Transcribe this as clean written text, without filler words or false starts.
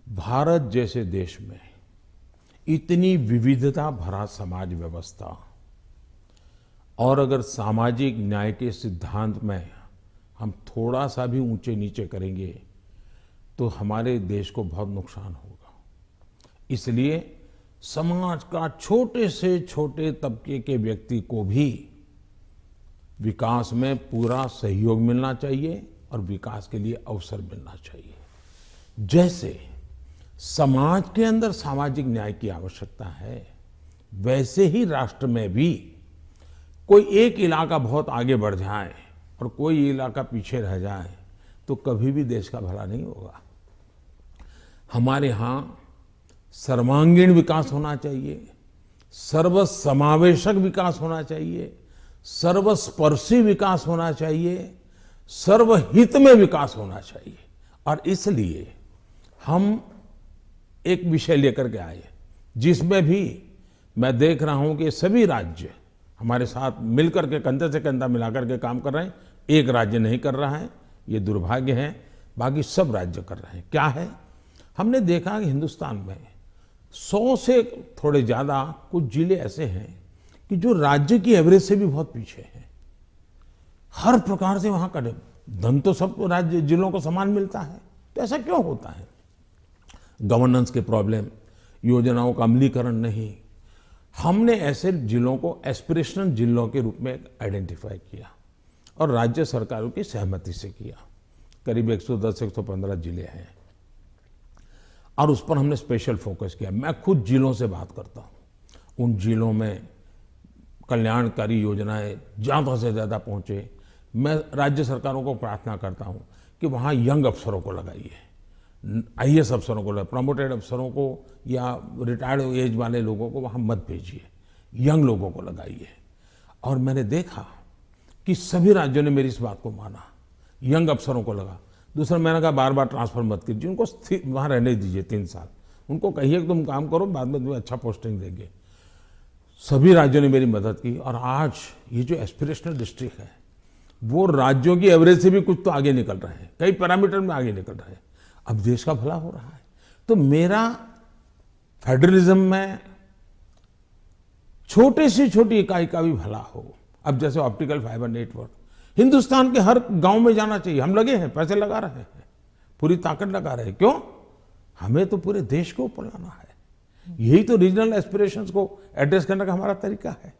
भारत जैसे देश में इतनी विविधता भरा समाज व्यवस्था और अगर सामाजिक न्याय के सिद्धांत में हम थोड़ा सा भी ऊंचे नीचे करेंगे तो हमारे देश को बहुत नुकसान होगा। इसलिए समाज का छोटे से छोटे तबके के व्यक्ति को भी विकास में पूरा सहयोग मिलना चाहिए और विकास के लिए अवसर मिलना चाहिए। जैसे समाज के अंदर सामाजिक न्याय की आवश्यकता है, वैसे ही राष्ट्र में भी कोई एक इलाका बहुत आगे बढ़ जाए और कोई इलाका पीछे रह जाए तो कभी भी देश का भला नहीं होगा। हमारे यहाँ सर्वांगीण विकास होना चाहिए, सर्वसमावेशक विकास होना चाहिए, सर्वस्पर्शी विकास होना चाहिए, सर्वहित में विकास होना चाहिए। और इसलिए हम एक विषय लेकर के आए जिसमें भी मैं देख रहा हूं कि सभी राज्य हमारे साथ मिलकर के कंधे से कंधा मिलाकर के काम कर रहे हैं। एक राज्य नहीं कर रहा है, ये दुर्भाग्य है, बाकी सब राज्य कर रहे हैं। क्या है? हमने देखा कि हिंदुस्तान में 100 से थोड़े ज्यादा कुछ जिले ऐसे हैं कि जो राज्य की एवरेज से भी बहुत पीछे हैं। हर प्रकार से वहां का धन तो सब राज्य जिलों को समान मिलता है, तो ऐसा क्यों होता है? गवर्नेंस के प्रॉब्लम, योजनाओं का अमलीकरण नहीं। हमने ऐसे जिलों को एस्पिरेशनल जिलों के रूप में आइडेंटिफाई किया और राज्य सरकारों की सहमति से किया। करीब 110-115 जिले हैं और उस पर हमने स्पेशल फोकस किया। मैं खुद जिलों से बात करता हूं, उन जिलों में कल्याणकारी योजनाएं ज़्यादा से ज़्यादा पहुंचे। मैं राज्य सरकारों को प्रार्थना करता हूं कि वहां यंग अफसरों को लगाइए, IAS अफसरों को, प्रमोटेड अफसरों को या रिटायर्ड एज वाले लोगों को वहां मत भेजिए, यंग लोगों को लगाइए। और मैंने देखा कि सभी राज्यों ने मेरी इस बात को माना, यंग अफसरों को लगा। दूसरा, मैंने कहा बार बार ट्रांसफर मत कीजिए, उनको वहां रहने दीजिए 3 साल, उनको कहिए कि तुम काम करो, बाद में तुम्हें अच्छा पोस्टिंग देंगे। सभी राज्यों ने मेरी मदद की और आज ये जो एस्पिरेशनल डिस्ट्रिक्ट है वो राज्यों की एवरेज से भी कुछ तो आगे निकल रहे हैं, कई पैरामीटर में आगे निकल रहे हैं। अब देश का भला हो रहा है। तो मेरा फेडरलिज्म में छोटी से छोटी इकाई का भी भला हो। अब जैसे ऑप्टिकल फाइबर नेटवर्क हिंदुस्तान के हर गांव में जाना चाहिए। हम लगे हैं, पैसे लगा रहे हैं, पूरी ताकत लगा रहे हैं। क्यों? हमें तो पूरे देश को ऊपर लाना है। यही तो रीजनल एस्पिरेशंस को एड्रेस करने का हमारा तरीका है।